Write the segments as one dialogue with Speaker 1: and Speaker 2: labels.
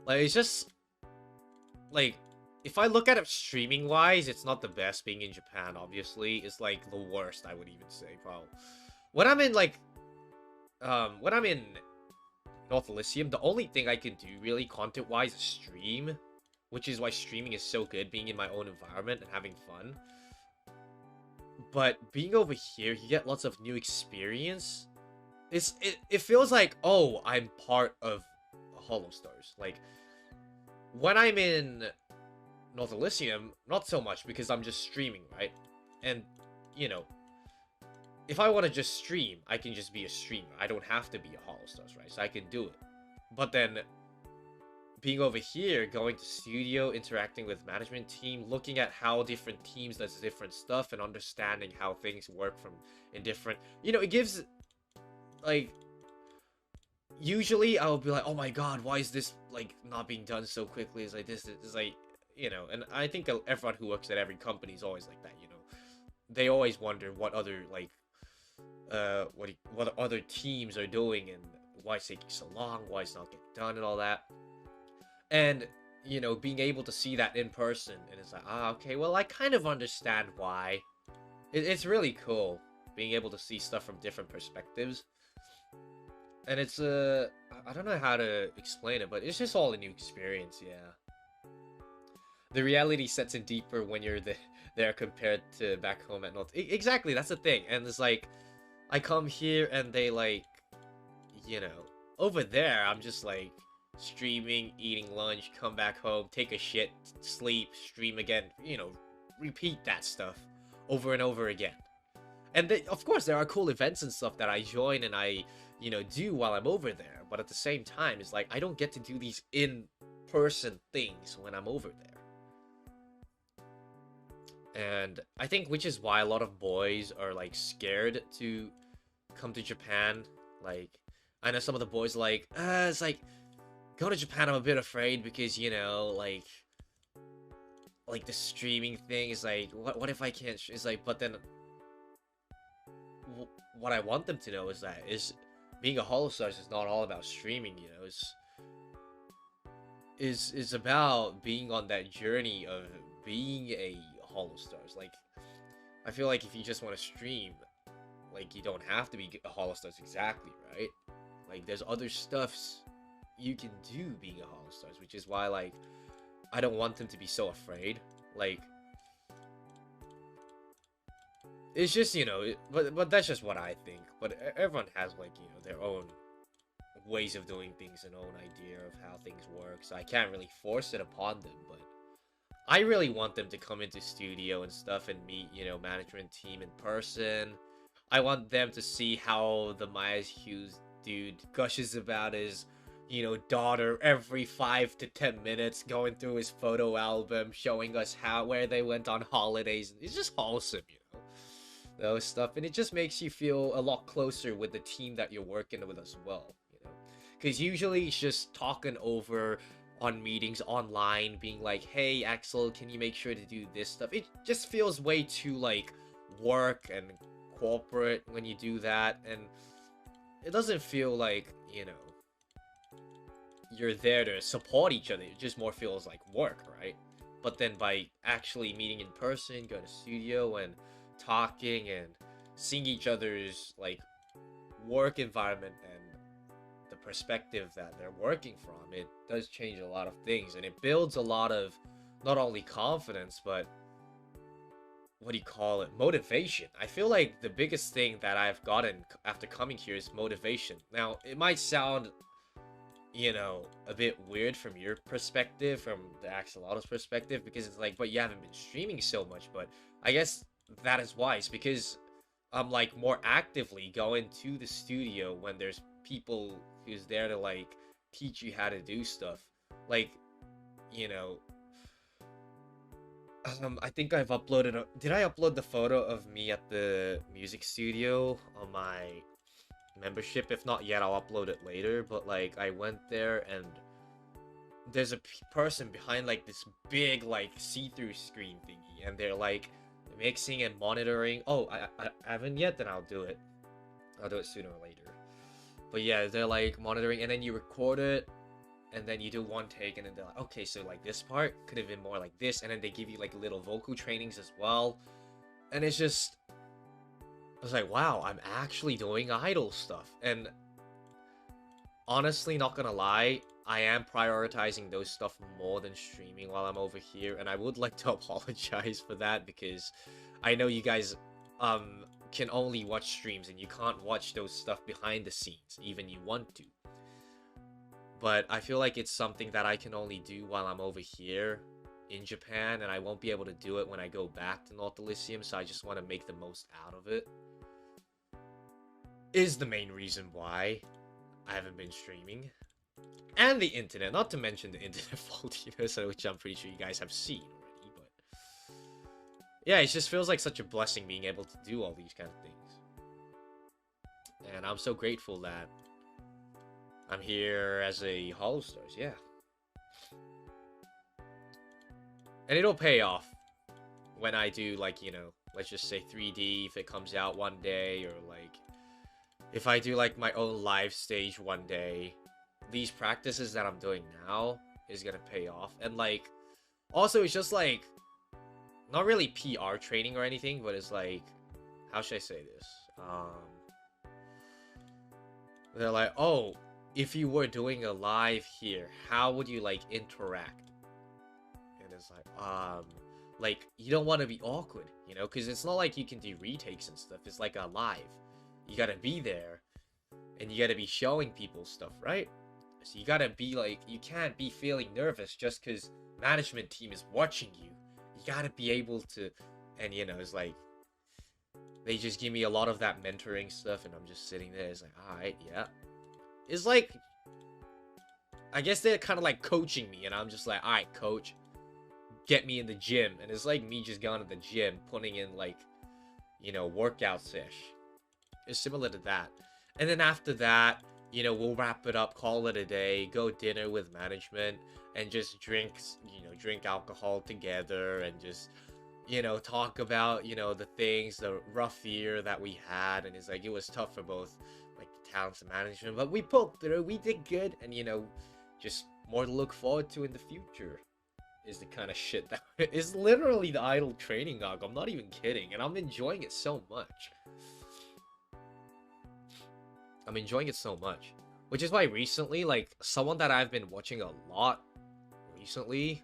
Speaker 1: Like, it's just like, if I look at it streaming wise, it's not the best being in Japan, obviously. It's like the worst, I would even say, probably. When I'm in like when I'm in North Elysium, the only thing I can do really content wise is stream, which is why streaming is so good, being in my own environment and having fun. But being over here, you get lots of new experience. It feels like, oh, I'm part of Holostars. Like, when I'm in North Elysium, not so much, because I'm just streaming, right? And, you know, if I want to just stream, I can just be a streamer. I don't have to be a Holostars, right? So I can do it. But then, being over here, going to studio, interacting with management team, looking at how different teams does different stuff, and understanding how things work from in different... You know, it gives... Like... Usually, I'll be like, oh my god, why is this, like, not being done so quickly? It's like, this is like... You know, and I think everyone who works at every company is always like that, you know? They always wonder what other, like... what other teams are doing, and why it's taking so long, why it's not getting done, and all that. And, you know, being able to see that in person, and it's like, ah, okay, well, I kind of understand why. It's really cool, being able to see stuff from different perspectives. And it's, I don't know how to explain it, but it's just all a new experience, yeah. The reality sets in deeper when you're there compared to back home at North. Exactly, that's the thing. And it's like, I come here and they, like, you know, over there, I'm just like, streaming, eating lunch, come back home, take a shit, sleep, stream again, you know, repeat that stuff over and over again. And of course, there are cool events and stuff that I join and I, you know, do while I'm over there. But at the same time, it's like, I don't get to do these in-person things when I'm over there. And I think which is why a lot of boys are, like, scared to come to Japan. Like, I know some of the boys are like, it's like, going to Japan, I'm a bit afraid because, you know, like the streaming thing is like, what if I can't, it's like, but then, what I want them to know is that, being a Holostars is not all about streaming, you know, is about being on that journey of being a Holostars. Like, I feel like if you just want to stream, like, you don't have to be a Holostars exactly, right? Like, there's other stuffs you can do being a Holostars, which is why, like, I don't want them to be so afraid. Like, it's just, you know, but that's just what I think. But everyone has, like, you know, their own ways of doing things, an own idea of how things work, so I can't really force it upon them. But I really want them to come into studio and stuff and meet, you know, management team in person. I want them to see how the Myers Hughes dude gushes about his, you know, daughter every 5 to 10 minutes, going through his photo album, showing us where they went on holidays. It's just wholesome, you know, those stuff, and it just makes you feel a lot closer with the team that you're working with as well, you know, because usually it's just talking over on meetings online, being like, hey, Axel, can you make sure to do this stuff? It just feels way too, like, work and corporate when you do that, and it doesn't feel like, you know, you're there to support each other. It just more feels like work, right? But then by actually meeting in person, going to studio and talking and seeing each other's, like, work environment and the perspective that they're working from, it does change a lot of things, and it builds a lot of not only confidence, but what do you call it, motivation. I feel like the biggest thing that I've gotten after coming here is motivation. Now, it might sound, you know, a bit weird from your perspective, from the Axolotl's perspective, because it's like, but you haven't been streaming so much. But I guess that is why. It's because I'm, like, more actively going to the studio when there's people who's there to, like, teach you how to do stuff. Like, you know, I think I've uploaded did I upload the photo of me at the music studio on my membership? If not yet, I'll upload it later. But, like, I went there and there's a person behind, like, this big, like, see-through screen thingy, and they're, like, mixing and monitoring. Oh, I haven't yet, then I'll do it sooner or later. But yeah, they're, like, monitoring, and then you record it, and then you do one take, and then they're like, okay, so like this part could have been more like this, and then they give you like little vocal trainings as well, and it's just, I was like, wow, I'm actually doing idol stuff. And honestly, not gonna lie, I am prioritizing those stuff more than streaming while I'm over here, and I would like to apologize for that, because I know you guys can only watch streams and you can't watch those stuff behind the scenes, even you want to. But I feel like it's something that I can only do while I'm over here in Japan, and I won't be able to do it when I go back to North Elysium, so I just want to make the most out of it. Is the main reason why I haven't been streaming. And the internet, not to mention the internet faultiness, which I'm pretty sure you guys have seen already, but yeah, it just feels like such a blessing being able to do all these kind of things. And I'm so grateful that I'm here as a Holostars, yeah. And it'll pay off when I do, like, you know, let's just say 3D if it comes out one day, or like if I do like my own live stage one day. These practices that I'm doing now is gonna pay off. And like, also it's just like, not really PR training or anything, but it's like, how should I say this? They're like, oh, if you were doing a live here, how would you like interact? And it's like you don't want to be awkward, you know, because it's not like you can do retakes and stuff. It's like a live. You gotta be there, and you gotta be showing people stuff, right? So you gotta be like, you can't be feeling nervous just because management team is watching you. You gotta be able to, and you know, it's like, they just give me a lot of that mentoring stuff, and I'm just sitting there, it's like, alright, yeah. It's like, I guess they're kind of like coaching me, and I'm just like, alright, coach, get me in the gym. And it's like me just going to the gym, putting in like, you know, workout sesh. It's similar to that. And then after that, you know, we'll wrap it up, call it a day, go dinner with management, and just drink alcohol together, and just, you know, talk about, you know, the things, the rough year that we had. And it's like, it was tough for both, like, the talents and management, but we pulled through, we did good, and, you know, just more to look forward to in the future is the kind of shit that is literally the idol training arc. I'm not even kidding, and I'm enjoying it so much. I'm enjoying it so much, which is why recently, like, someone that I've been watching a lot recently,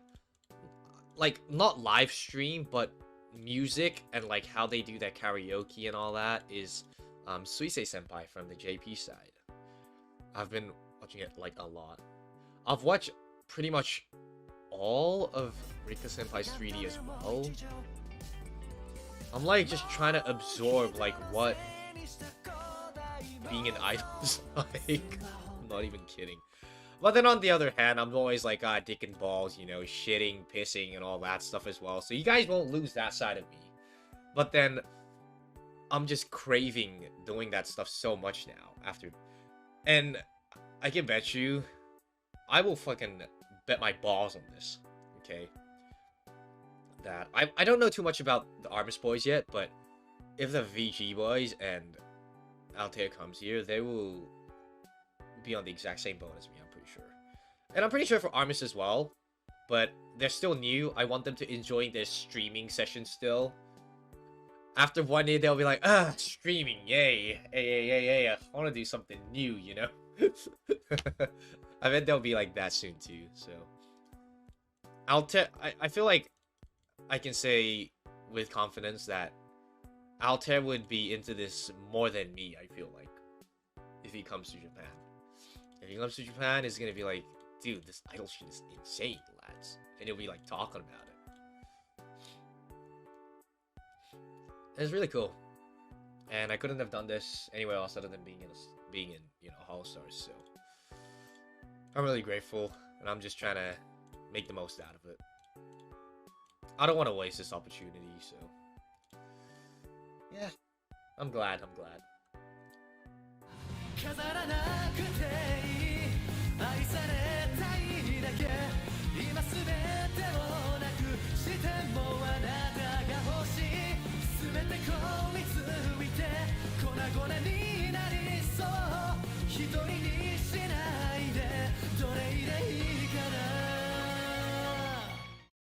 Speaker 1: like, not live stream, but music and like how they do that karaoke and all that, is Suisei Senpai from the JP side. I've been watching it like a lot. I've watched pretty much all of Rika Senpai's 3D as well. I'm like just trying to absorb like what being an idol is like. I'm not even kidding. But then on the other hand, I'm always like, dick and balls, you know, shitting, pissing, and all that stuff as well. So you guys won't lose that side of me. But then, I'm just craving doing that stuff so much now, after. And I can bet you, I will fucking bet my balls on this, okay? That, I don't know too much about the ARMIS boys yet, but if the VG boys and Altair comes here, they will be on the exact same boat as me, I'm pretty sure. And I'm pretty sure for ARMIS as well, but they're still new. I want them to enjoy their streaming session still. After 1 year, they'll be like, streaming, yay, hey, I want to do something new, you know? I bet they'll be like that soon too, so. Altair, I feel like I can say with confidence that Altair would be into this more than me, I feel like, if he comes to Japan. If he comes to Japan, it's gonna be like, dude, this idol shit is insane, lads. And he'll be like talking about it. It's really cool. And I couldn't have done this anywhere else other than being in you know, Holostars, so I'm really grateful, and I'm just trying to make the most out of it. I don't want to waste this opportunity, so yeah, I'm glad.